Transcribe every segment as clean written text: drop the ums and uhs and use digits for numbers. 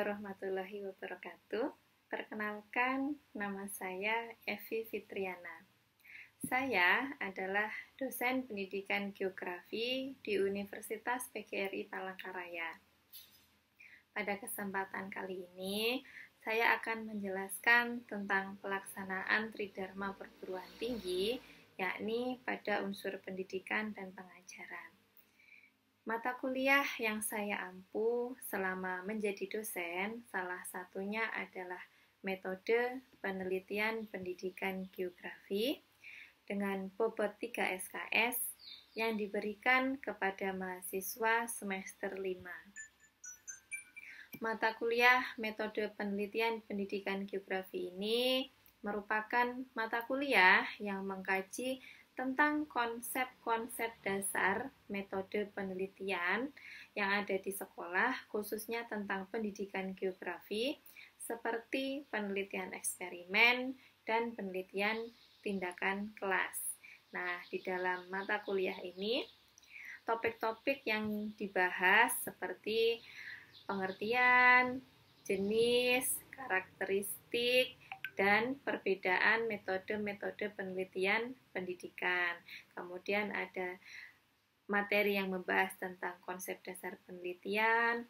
warahmatullahi wabarakatuh. Perkenalkan, nama saya Evi Fitriana. Saya adalah dosen pendidikan geografi di Universitas PGRI Palangkaraya. Pada kesempatan kali ini, saya akan menjelaskan tentang pelaksanaan Tridharma Perguruan Tinggi, yakni pada unsur pendidikan dan pengajaran. Mata kuliah yang saya ampu selama menjadi dosen, salah satunya adalah metode penelitian pendidikan geografi dengan bobot 3 SKS yang diberikan kepada mahasiswa semester 5. Mata kuliah metode penelitian pendidikan geografi ini merupakan mata kuliah yang mengkaji tentang konsep-konsep dasar metode penelitian yang ada di sekolah, khususnya tentang pendidikan geografi, seperti penelitian eksperimen dan penelitian tindakan kelas. Nah, di dalam mata kuliah ini, topik-topik yang dibahas seperti pengertian, jenis, karakteristik, dan perbedaan metode-metode penelitian pendidikan. Kemudian ada materi yang membahas tentang konsep dasar penelitian,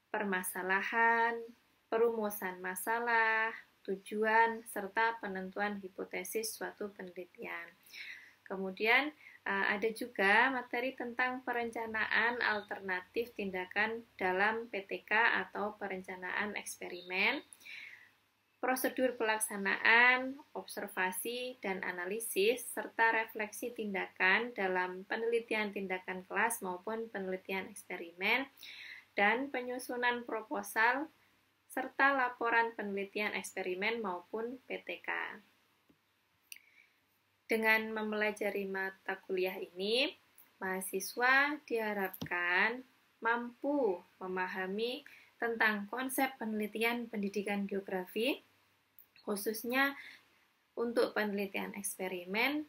permasalahan, perumusan masalah, tujuan, serta penentuan hipotesis suatu penelitian. Kemudian ada juga materi tentang perencanaan alternatif tindakan dalam PTK atau perencanaan eksperimen, prosedur pelaksanaan, observasi, dan analisis, serta refleksi tindakan dalam penelitian tindakan kelas maupun penelitian eksperimen, dan penyusunan proposal, serta laporan penelitian eksperimen maupun PTK. Dengan mempelajari mata kuliah ini, mahasiswa diharapkan mampu memahami tentang konsep penelitian pendidikan geografi, khususnya untuk penelitian eksperimen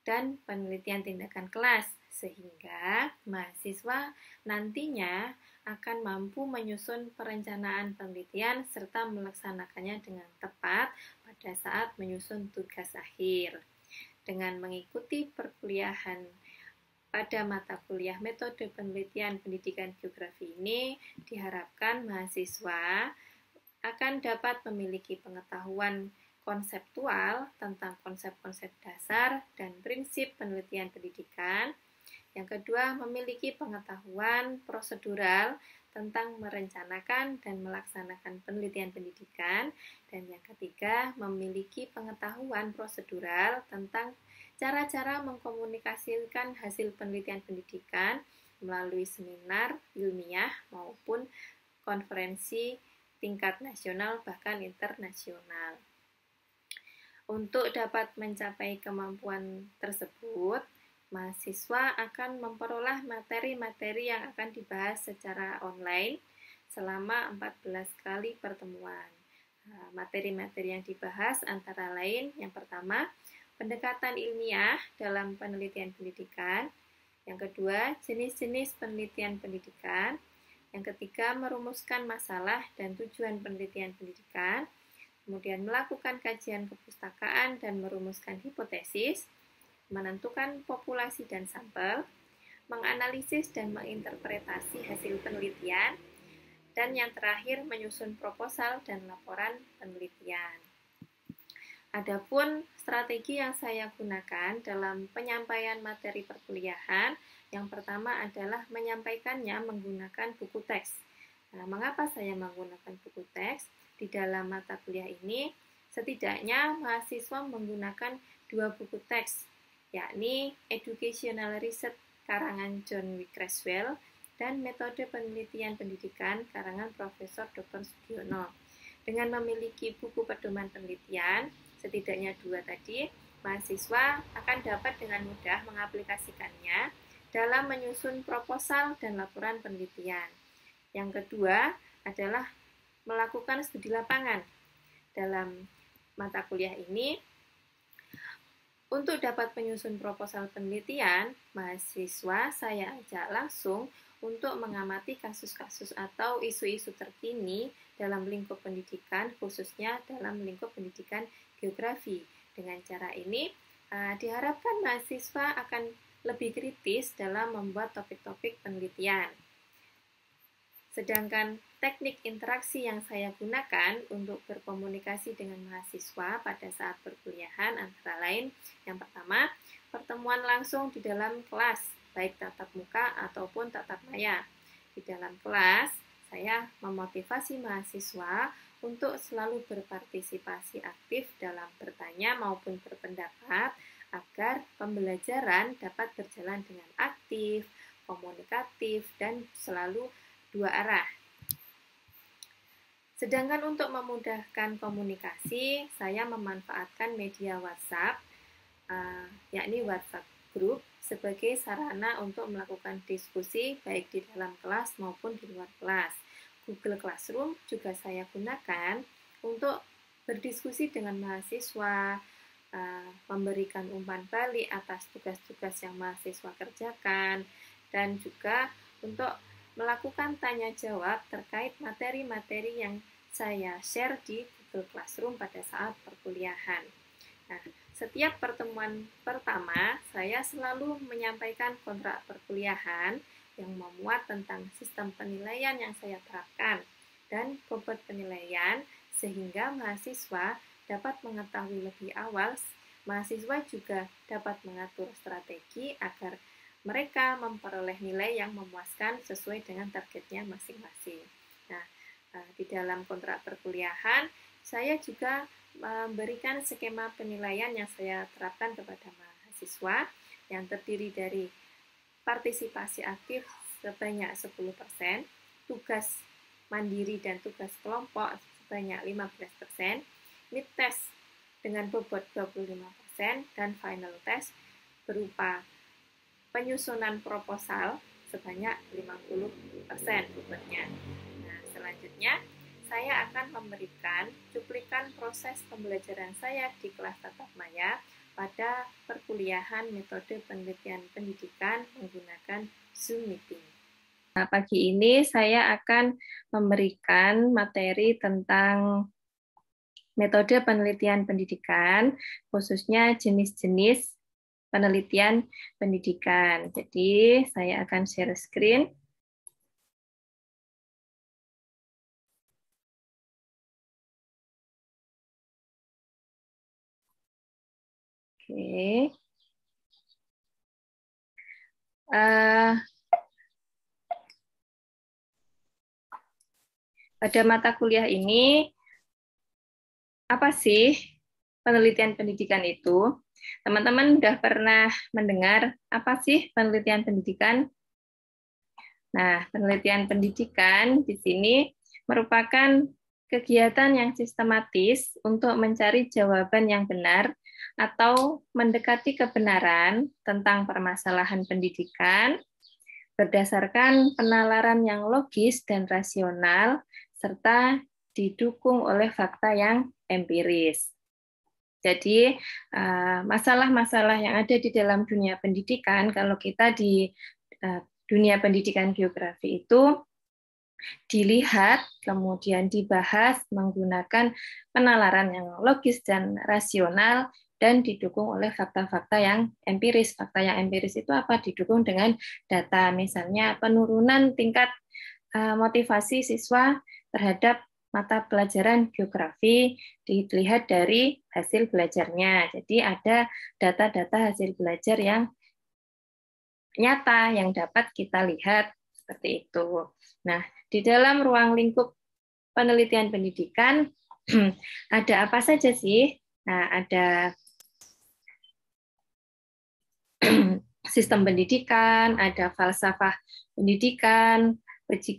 dan penelitian tindakan kelas, sehingga mahasiswa nantinya akan mampu menyusun perencanaan penelitian serta melaksanakannya dengan tepat pada saat menyusun tugas akhir. Dengan mengikuti perkuliahan pada mata kuliah metode penelitian pendidikan geografi ini, diharapkan mahasiswa akan dapat memiliki pengetahuan konseptual tentang konsep-konsep dasar dan prinsip penelitian pendidikan. Yang kedua, memiliki pengetahuan prosedural tentang merencanakan dan melaksanakan penelitian pendidikan. Dan yang ketiga, memiliki pengetahuan prosedural tentang cara-cara mengkomunikasikan hasil penelitian pendidikan melalui seminar ilmiah maupun konferensi tingkat nasional bahkan internasional. Untuk dapat mencapai kemampuan tersebut, mahasiswa akan memperoleh materi-materi yang akan dibahas secara online selama 14 kali pertemuan. Materi-materi yang dibahas antara lain, yang pertama, pendekatan ilmiah dalam penelitian pendidikan. Yang kedua, jenis-jenis penelitian pendidikan. Yang ketiga, merumuskan masalah dan tujuan penelitian pendidikan. Kemudian melakukan kajian kepustakaan dan merumuskan hipotesis. Menentukan populasi dan sampel. Menganalisis dan menginterpretasi hasil penelitian. Dan yang terakhir, menyusun proposal dan laporan penelitian. Adapun strategi yang saya gunakan dalam penyampaian materi perkuliahan, yang pertama adalah menyampaikannya menggunakan buku teks. Nah, mengapa saya menggunakan buku teks? Di dalam mata kuliah ini, setidaknya mahasiswa menggunakan 2 buku teks, yakni Educational Research karangan John W. Creswell dan Metode Penelitian Pendidikan karangan Profesor Dr. Sugiono. Dengan memiliki buku pedoman penelitian, setidaknya 2 tadi, mahasiswa akan dapat dengan mudah mengaplikasikannya dalam menyusun proposal dan laporan penelitian. Yang kedua adalah melakukan studi lapangan. Dalam mata kuliah ini, untuk dapat menyusun proposal penelitian, mahasiswa saya ajak langsung untuk mengamati kasus-kasus atau isu-isu terkini dalam lingkup pendidikan, khususnya dalam lingkup pendidikan geografi. Dengan cara ini, diharapkan mahasiswa akan lebih kritis dalam membuat topik-topik penelitian. Sedangkan teknik interaksi yang saya gunakan untuk berkomunikasi dengan mahasiswa pada saat perkuliahan antara lain, yang pertama, pertemuan langsung di dalam kelas, baik tatap muka ataupun tatap maya. Di dalam kelas, saya memotivasi mahasiswa untuk selalu berpartisipasi aktif dalam bertanya maupun berpendapat agar pembelajaran dapat berjalan dengan aktif, komunikatif, dan selalu dua arah. Sedangkan untuk memudahkan komunikasi, saya memanfaatkan media WhatsApp, yakni WhatsApp Group, sebagai sarana untuk melakukan diskusi baik di dalam kelas maupun di luar kelas. Google Classroom juga saya gunakan untuk berdiskusi dengan mahasiswa, memberikan umpan balik atas tugas-tugas yang mahasiswa kerjakan, dan juga untuk melakukan tanya jawab terkait materi-materi yang saya share di Google Classroom pada saat perkuliahan. Nah, setiap pertemuan pertama, saya selalu menyampaikan kontrak perkuliahan yang memuat tentang sistem penilaian yang saya terapkan dan bobot penilaian, sehingga mahasiswa dapat mengetahui lebih awal. Mahasiswa juga dapat mengatur strategi agar mereka memperoleh nilai yang memuaskan sesuai dengan targetnya masing-masing. Nah, di dalam kontrak perkuliahan, saya juga memberikan skema penilaian yang saya terapkan kepada mahasiswa yang terdiri dari partisipasi aktif sebanyak 10%, tugas mandiri dan tugas kelompok sebanyak 15%, mid test dengan bobot 25%, dan final test berupa penyusunan proposal sebanyak 50% bobotnya. Nah, selanjutnya saya akan memberikan cuplikan proses pembelajaran saya di kelas tatap maya pada perkuliahan metode penelitian pendidikan menggunakan Zoom Meeting. Nah, pagi ini saya akan memberikan materi tentang metode penelitian pendidikan, khususnya jenis-jenis penelitian pendidikan. Jadi, saya akan share screen. Oke. Pada mata kuliah ini, apa sih penelitian pendidikan itu? Teman-teman sudah pernah mendengar apa sih penelitian pendidikan? Nah, penelitian pendidikan di sini merupakan kegiatan yang sistematis untuk mencari jawaban yang benar atau mendekati kebenaran tentang permasalahan pendidikan berdasarkan penalaran yang logis dan rasional serta didukung oleh fakta yang empiris. Jadi, masalah-masalah yang ada di dalam dunia pendidikan, kalau kita di dunia pendidikan geografi itu dilihat, kemudian dibahas menggunakan penalaran yang logis dan rasional, dan didukung oleh fakta-fakta yang empiris. Fakta yang empiris itu apa? Didukung dengan data, misalnya penurunan tingkat motivasi siswa terhadap mata pelajaran geografi dilihat dari hasil belajarnya. Jadi ada data-data hasil belajar yang nyata yang dapat kita lihat seperti itu. Nah, di dalam ruang lingkup penelitian pendidikan ada apa saja sih? Nah, ada sistem pendidikan, ada falsafah pendidikan,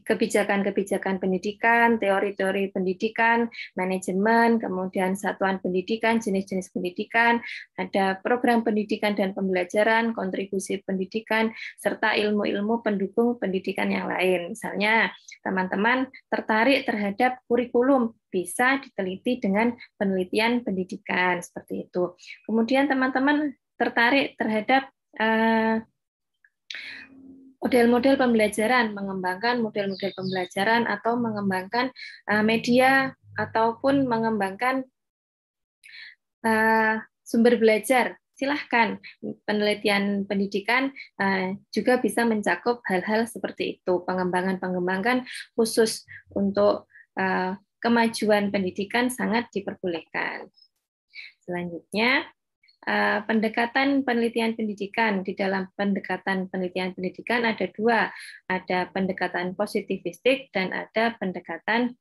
kebijakan-kebijakan pendidikan, teori-teori pendidikan, manajemen, kemudian satuan pendidikan, jenis-jenis pendidikan, ada program pendidikan dan pembelajaran, kontribusi pendidikan, serta ilmu-ilmu pendukung pendidikan yang lain. Misalnya, teman-teman tertarik terhadap kurikulum, bisa diteliti dengan penelitian pendidikan, seperti itu. Kemudian teman-teman tertarik terhadap model-model pembelajaran, mengembangkan model-model pembelajaran atau mengembangkan media ataupun mengembangkan sumber belajar. Silahkan, penelitian pendidikan juga bisa mencakup hal-hal seperti itu, pengembangan-pengembangan khusus untuk kemajuan pendidikan sangat diperbolehkan. Selanjutnya, pendekatan penelitian pendidikan. Di dalam pendekatan penelitian pendidikan ada dua, ada pendekatan positivistik dan ada pendekatan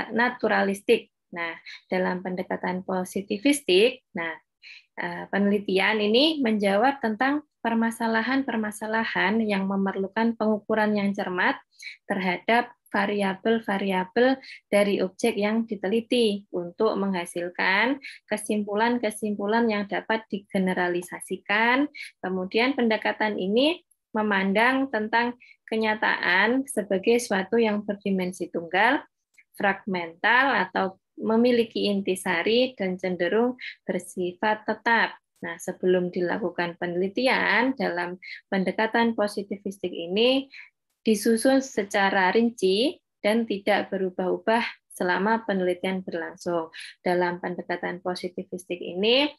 naturalistik. Nah, dalam pendekatan positivistik, penelitian ini menjawab tentang permasalahan-permasalahan yang memerlukan pengukuran yang cermat terhadap variabel-variabel dari objek yang diteliti untuk menghasilkan kesimpulan-kesimpulan yang dapat digeneralisasikan. Kemudian pendekatan ini memandang tentang kenyataan sebagai suatu yang berdimensi tunggal, fragmental atau memiliki intisari dan cenderung bersifat tetap. Nah, sebelum dilakukan penelitian dalam pendekatan positivistik ini disusun secara rinci dan tidak berubah-ubah selama penelitian berlangsung. Dalam pendekatan positivistik ini,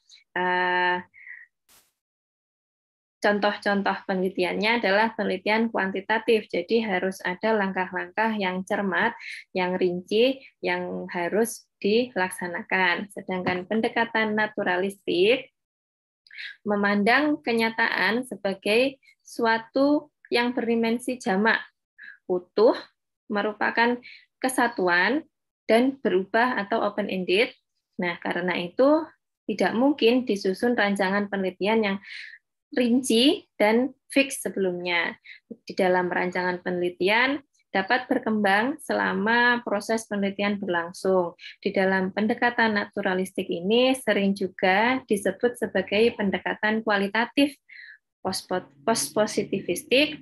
contoh-contoh penelitiannya adalah penelitian kuantitatif, jadi harus ada langkah-langkah yang cermat, yang rinci, yang harus dilaksanakan. Sedangkan pendekatan naturalistik memandang kenyataan sebagai suatu yang berdimensi jamak, utuh, merupakan kesatuan, dan berubah atau open-ended. Nah, karena itu tidak mungkin disusun rancangan penelitian yang rinci dan fix sebelumnya. Di dalam rancangan penelitian dapat berkembang selama proses penelitian berlangsung. Di dalam pendekatan naturalistik ini sering juga disebut sebagai pendekatan kualitatif, post-positivistik,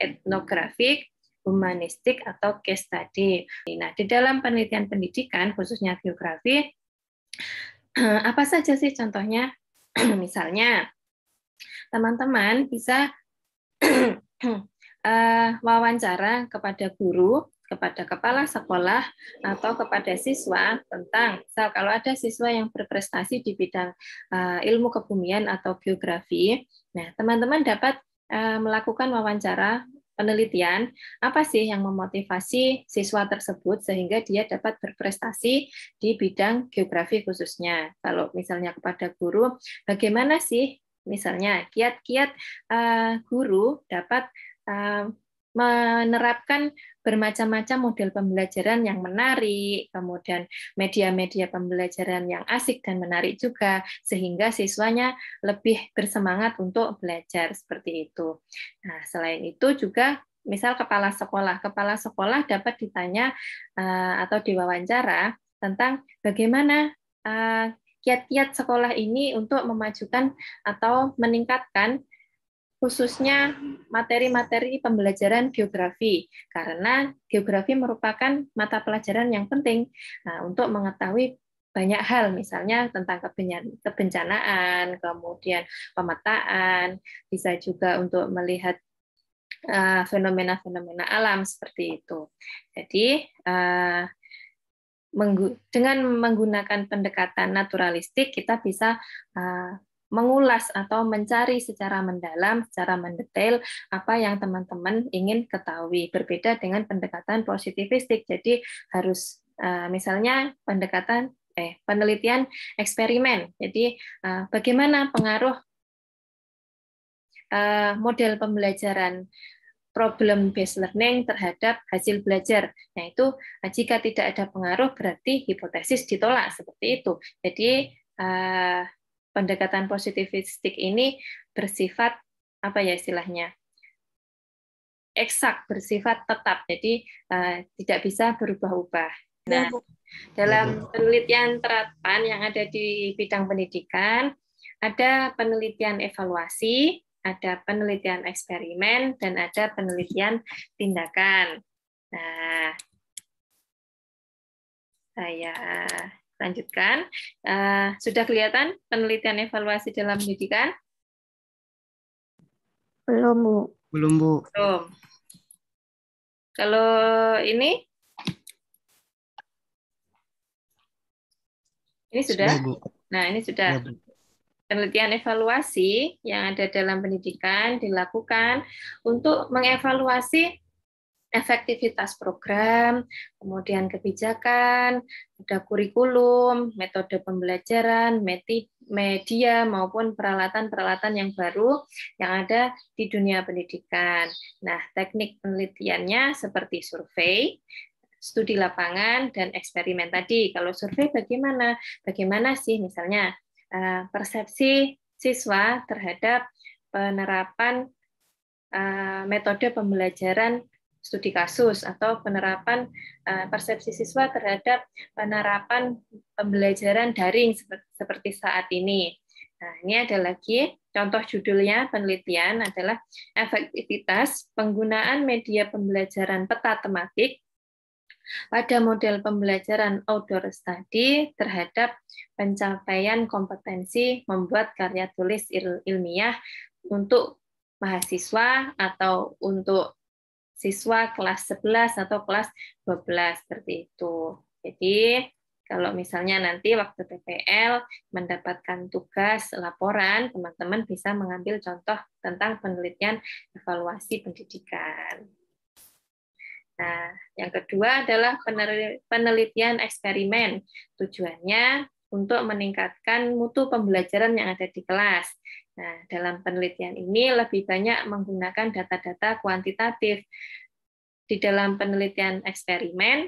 etnografik, humanistik, atau case study. Nah, di dalam penelitian pendidikan, khususnya geografi, apa saja sih contohnya? Misalnya, teman-teman bisa wawancara kepada guru, kepada kepala sekolah, atau kepada siswa tentang, misal kalau ada siswa yang berprestasi di bidang ilmu kebumian atau geografi, nah teman-teman dapat melakukan wawancara penelitian, apa sih yang memotivasi siswa tersebut sehingga dia dapat berprestasi di bidang geografi khususnya. Kalau misalnya kepada guru, bagaimana sih misalnya kiat-kiat guru dapat menerapkan bermacam-macam model pembelajaran yang menarik, kemudian media-media pembelajaran yang asik dan menarik juga, sehingga siswanya lebih bersemangat untuk belajar seperti itu. Nah, selain itu juga misal kepala sekolah dapat ditanya atau diwawancara tentang bagaimana kiat-kiat sekolah ini untuk memajukan atau meningkatkan khususnya materi-materi pembelajaran geografi, karena geografi merupakan mata pelajaran yang penting untuk mengetahui banyak hal, misalnya tentang kebencanaan, kemudian pemetaan, bisa juga untuk melihat fenomena-fenomena alam seperti itu. Jadi, dengan menggunakan pendekatan naturalistik, kita bisa mengulas atau mencari secara mendalam, secara mendetail apa yang teman-teman ingin ketahui. Berbeda dengan pendekatan positivistik. Jadi harus misalnya penelitian eksperimen. Jadi bagaimana pengaruh model pembelajaran problem based learning terhadap hasil belajar. Nah, itu jika tidak ada pengaruh berarti hipotesis ditolak seperti itu. Jadi pendekatan positivistik ini bersifat apa ya istilahnya? Eksak, bersifat tetap. Jadi tidak bisa berubah-ubah. Nah, dalam penelitian terapan yang ada di bidang pendidikan ada penelitian evaluasi, ada penelitian eksperimen, dan ada penelitian tindakan. Nah, saya lanjutkan. Sudah kelihatan penelitian evaluasi dalam pendidikan? Belum, Bu. Belum, Bu. Belum. Kalau ini sudah. Sudah, Bu. Nah, ini sudah. Ya, Bu. Penelitian evaluasi yang ada dalam pendidikan dilakukan untuk mengevaluasi efektivitas program, kemudian kebijakan, ada kurikulum, metode pembelajaran, media maupun peralatan-peralatan yang baru yang ada di dunia pendidikan. Nah, teknik penelitiannya seperti survei, studi lapangan, dan eksperimen tadi. Kalau survei bagaimana? Bagaimana sih misalnya persepsi siswa terhadap penerapan metode pembelajaran studi kasus atau penerapan persepsi siswa terhadap penerapan pembelajaran daring seperti saat ini. Nah, ini ada lagi contoh judulnya penelitian adalah efektivitas penggunaan media pembelajaran peta tematik pada model pembelajaran outdoor study terhadap pencapaian kompetensi membuat karya tulis ilmiah untuk mahasiswa atau untuk siswa kelas 11 atau kelas 12 seperti itu. Jadi kalau misalnya nanti waktu PPL mendapatkan tugas laporan, teman-teman bisa mengambil contoh tentang penelitian evaluasi pendidikan. Nah, yang kedua adalah penelitian eksperimen. Tujuannya untuk meningkatkan mutu pembelajaran yang ada di kelas. Nah, dalam penelitian ini lebih banyak menggunakan data-data kuantitatif. Di dalam penelitian eksperimen,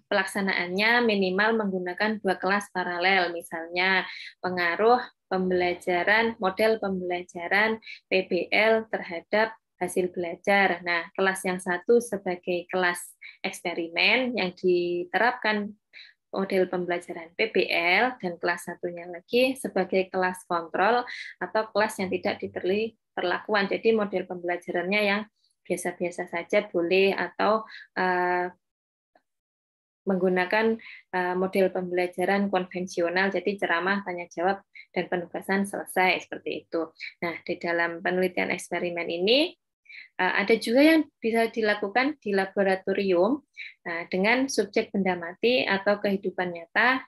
pelaksanaannya minimal menggunakan 2 kelas paralel, misalnya pengaruh pembelajaran, model pembelajaran PBL terhadap hasil belajar. Nah, kelas yang satu sebagai kelas eksperimen yang diterapkan model pembelajaran PBL, dan kelas satunya lagi sebagai kelas kontrol atau kelas yang tidak diberi perlakuan. Jadi model pembelajarannya yang biasa-biasa saja boleh, atau menggunakan model pembelajaran konvensional, jadi ceramah, tanya jawab, dan penugasan selesai seperti itu. Nah, di dalam penelitian eksperimen ini ada juga yang bisa dilakukan di laboratorium dengan subjek benda mati atau kehidupan nyata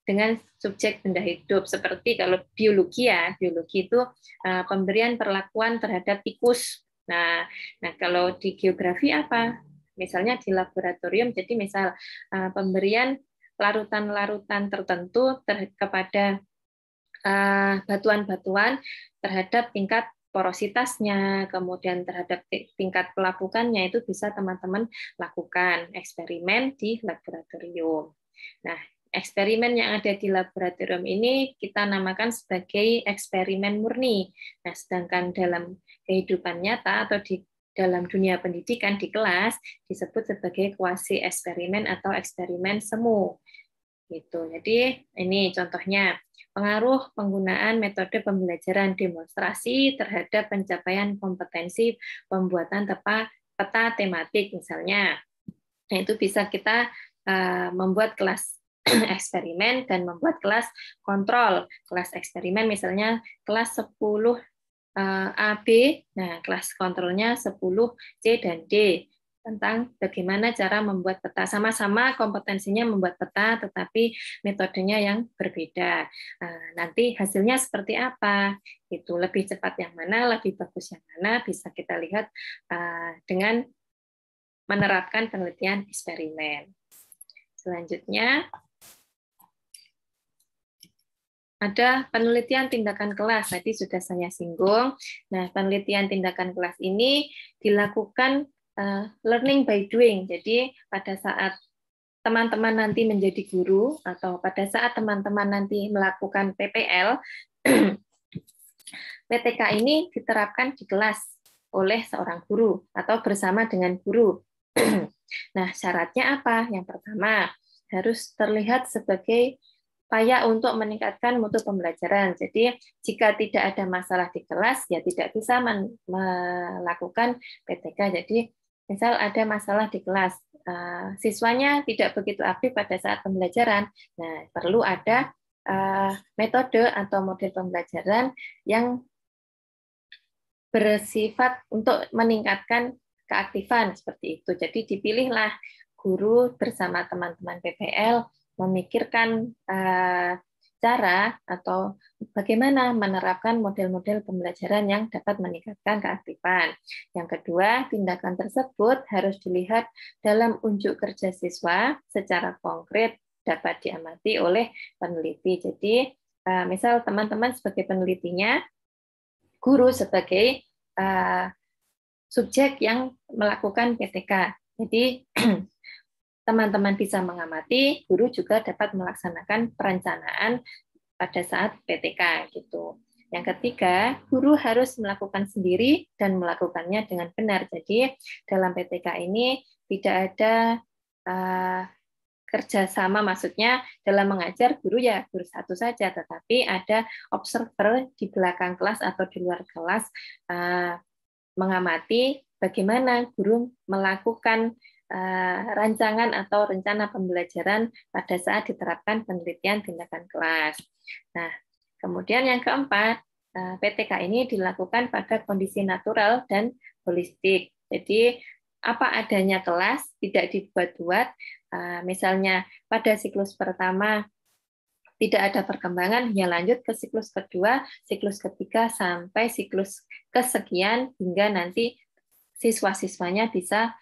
dengan subjek benda hidup, seperti kalau biologi ya, biologi itu pemberian perlakuan terhadap tikus. Nah, kalau di geografi apa? Misalnya di laboratorium, jadi misal pemberian larutan-larutan tertentu kepada batuan-batuan terhadap tingkat porositasnya, kemudian terhadap tingkat pelapukannya, itu bisa teman-teman lakukan eksperimen di laboratorium. Nah, eksperimen yang ada di laboratorium ini kita namakan sebagai eksperimen murni. Nah, sedangkan dalam kehidupan nyata atau di dalam dunia pendidikan di kelas disebut sebagai kuasi eksperimen atau eksperimen semu. Gitu. Jadi ini contohnya pengaruh penggunaan metode pembelajaran demonstrasi terhadap pencapaian kompetensi pembuatan peta tematik misalnya. Nah, itu bisa kita membuat kelas eksperimen dan membuat kelas kontrol. Kelas eksperimen misalnya kelas 10 A, B, nah kelas kontrolnya 10 C dan D, tentang bagaimana cara membuat peta. Sama-sama kompetensinya membuat peta, tetapi metodenya yang berbeda. Nanti hasilnya seperti apa? Itu lebih cepat yang mana, lebih bagus yang mana, bisa kita lihat dengan menerapkan penelitian eksperimen. Selanjutnya, ada penelitian tindakan kelas, tadi sudah saya singgung. Nah, penelitian tindakan kelas ini dilakukan learning by doing. Jadi, pada saat teman-teman nanti menjadi guru, atau pada saat teman-teman nanti melakukan PPL, PTK ini diterapkan di kelas oleh seorang guru, atau bersama dengan guru. Nah, syaratnya apa? Yang pertama, harus terlihat sebagai upaya untuk meningkatkan mutu pembelajaran. Jadi, jika tidak ada masalah di kelas, ya tidak bisa melakukan PTK. Jadi, misal ada masalah di kelas, siswanya tidak begitu aktif pada saat pembelajaran. Nah, perlu ada metode atau model pembelajaran yang bersifat untuk meningkatkan keaktifan seperti itu. Jadi dipilihlah guru bersama teman-teman PPL memikirkan cara atau bagaimana menerapkan model-model pembelajaran yang dapat meningkatkan keaktifan. Yang kedua, tindakan tersebut harus dilihat dalam unjuk kerja siswa secara konkret dapat diamati oleh peneliti. Jadi, misal teman-teman sebagai penelitinya, guru sebagai subjek yang melakukan PTK. Jadi, teman-teman bisa mengamati, guru juga dapat melaksanakan perencanaan pada saat PTK gitu. Yang ketiga, guru harus melakukan sendiri dan melakukannya dengan benar. Jadi dalam PTK ini tidak ada kerjasama, maksudnya dalam mengajar guru ya guru satu saja, tetapi ada observer di belakang kelas atau di luar kelas mengamati bagaimana guru melakukan rancangan atau rencana pembelajaran pada saat diterapkan penelitian tindakan kelas. Nah, kemudian yang keempat, PTK ini dilakukan pada kondisi natural dan holistik. Jadi, apa adanya kelas, tidak dibuat-buat. Misalnya, pada siklus pertama tidak ada perkembangan, ya lanjut ke siklus kedua, siklus ketiga, sampai siklus kesekian, hingga nanti siswa-siswanya bisa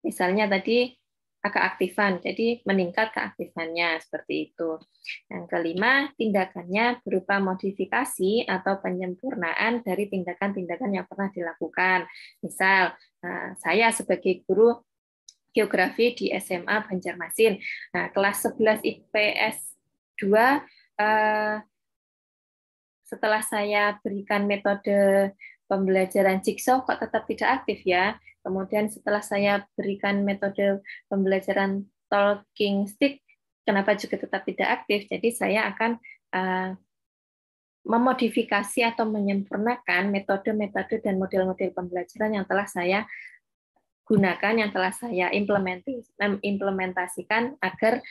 misalnya tadi keaktifan, jadi meningkat keaktifannya seperti itu. Yang kelima, tindakannya berupa modifikasi atau penyempurnaan dari tindakan-tindakan yang pernah dilakukan. Misal, saya sebagai guru geografi di SMA Banjarmasin, kelas 11 IPS 2, setelah saya berikan metode pembelajaran jigsaw kok tetap tidak aktif ya. Kemudian setelah saya berikan metode pembelajaran talking stick, kenapa juga tetap tidak aktif? Jadi saya akan memodifikasi atau menyempurnakan metode-metode dan model-model pembelajaran yang telah saya gunakan, yang telah saya implementasikan agar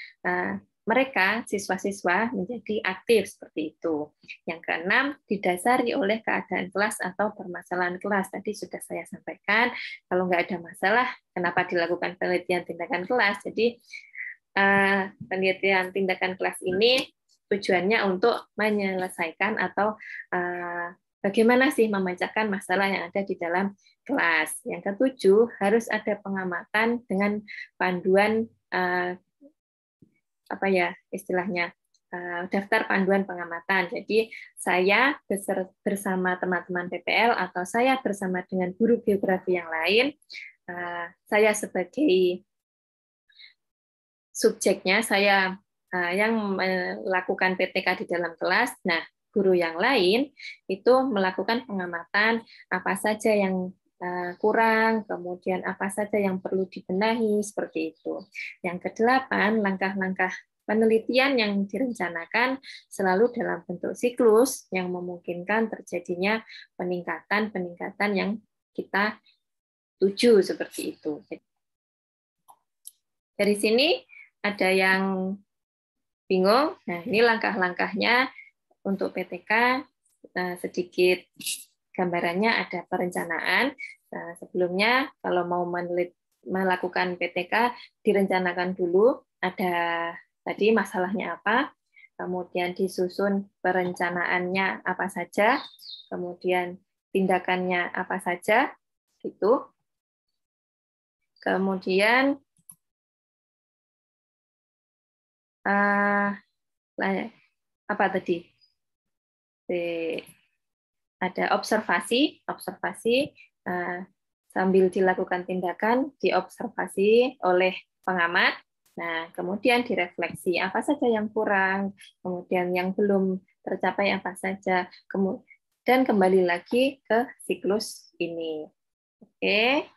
mereka, siswa-siswa, menjadi aktif seperti itu. Yang keenam, didasari oleh keadaan kelas atau permasalahan kelas. Tadi sudah saya sampaikan, kalau nggak ada masalah, kenapa dilakukan penelitian tindakan kelas? Jadi, penelitian tindakan kelas ini tujuannya untuk menyelesaikan atau bagaimana sih memecahkan masalah yang ada di dalam kelas. Yang ketujuh, harus ada pengamatan dengan panduan apa ya istilahnya, daftar panduan pengamatan. Jadi saya bersama teman-teman PPL atau saya bersama dengan guru geografi yang lain, saya sebagai subjeknya, saya yang melakukan PTK di dalam kelas. Nah, guru yang lain itu melakukan pengamatan apa saja yang kurang, kemudian apa saja yang perlu dibenahi, seperti itu. Yang kedelapan, langkah-langkah penelitian yang direncanakan selalu dalam bentuk siklus yang memungkinkan terjadinya peningkatan-peningkatan yang kita tuju, seperti itu. Dari sini ada yang bingung? Nah, ini langkah-langkahnya untuk PTK, sedikit gambarannya ada perencanaan. Sebelumnya, kalau mau melakukan PTK, direncanakan dulu, ada tadi masalahnya apa, kemudian disusun perencanaannya apa saja, kemudian tindakannya apa saja, gitu. Kemudian apa tadi? Ada observasi sambil dilakukan tindakan, diobservasi oleh pengamat. Nah, kemudian direfleksi apa saja yang kurang, kemudian yang belum tercapai apa saja, dan kembali lagi ke siklus ini. Oke.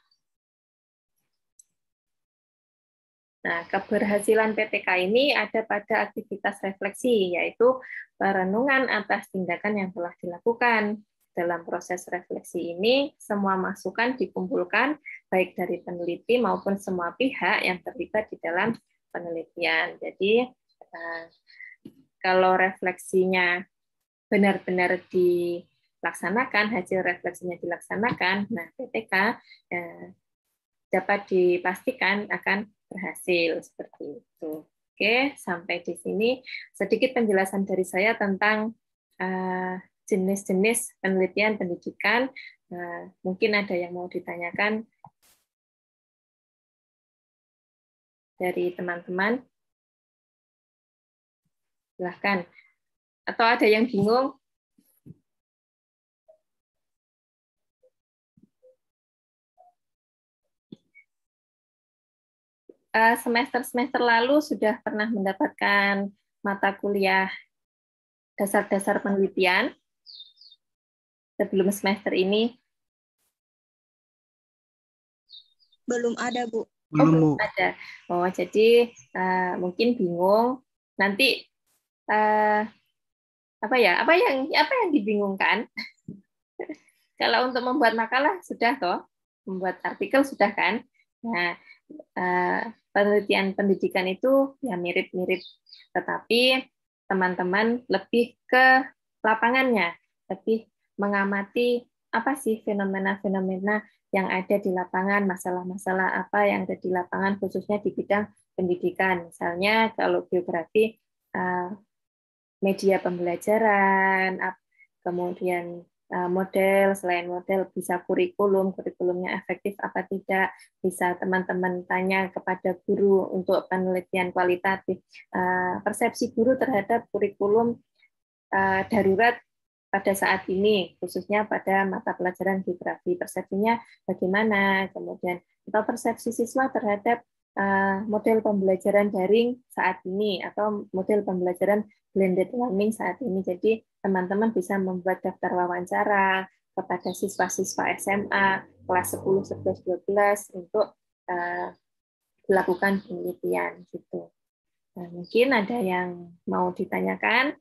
Nah, keberhasilan PTK ini ada pada aktivitas refleksi, yaitu perenungan atas tindakan yang telah dilakukan. Dalam proses refleksi ini, semua masukan dikumpulkan, baik dari peneliti maupun semua pihak yang terlibat di dalam penelitian. Jadi, kalau refleksinya benar-benar dilaksanakan, hasil refleksinya dilaksanakan, nah PTK dapat dipastikan akan berhasil seperti itu. Oke, sampai di sini sedikit penjelasan dari saya tentang jenis-jenis penelitian pendidikan. Mungkin ada yang mau ditanyakan dari teman-teman. Silahkan. Atau ada yang bingung? Semester-semester lalu sudah pernah mendapatkan mata kuliah dasar-dasar penelitian sebelum semester ini? Belum ada, Bu. Belum ada. Oh, jadi mungkin bingung. Nanti apa yang dibingungkan? Kalau untuk membuat makalah sudah toh, membuat artikel sudah kan? Nah, penelitian pendidikan itu ya mirip-mirip, tetapi teman-teman lebih ke lapangannya, lebih mengamati apa sih fenomena-fenomena yang ada di lapangan, masalah-masalah apa yang ada di lapangan, khususnya di bidang pendidikan. Misalnya kalau geografi, media pembelajaran, kemudian model, selain model bisa kurikulumnya efektif apa tidak, bisa teman-teman tanya kepada guru untuk penelitian kualitatif, persepsi guru terhadap kurikulum darurat pada saat ini, khususnya pada mata pelajaran geografi, persepsinya bagaimana, kemudian atau persepsi siswa terhadap model pembelajaran daring saat ini atau model pembelajaran blended learning saat ini. Jadi teman-teman bisa membuat daftar wawancara kepada siswa-siswa SMA kelas 10, 11, 12 untuk dilakukan penelitian gitu. Nah, mungkin ada yang mau ditanyakan?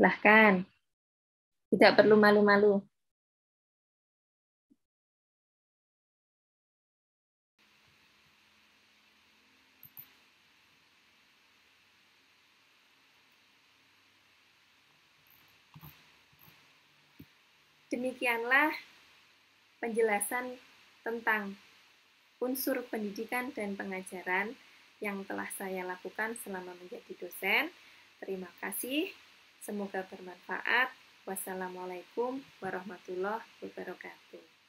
Silahkan. Tidak perlu malu-malu. Demikianlah penjelasan tentang unsur pendidikan dan pengajaran yang telah saya lakukan selama menjadi dosen. Terima kasih. Semoga bermanfaat. Wassalamualaikum warahmatullahi wabarakatuh.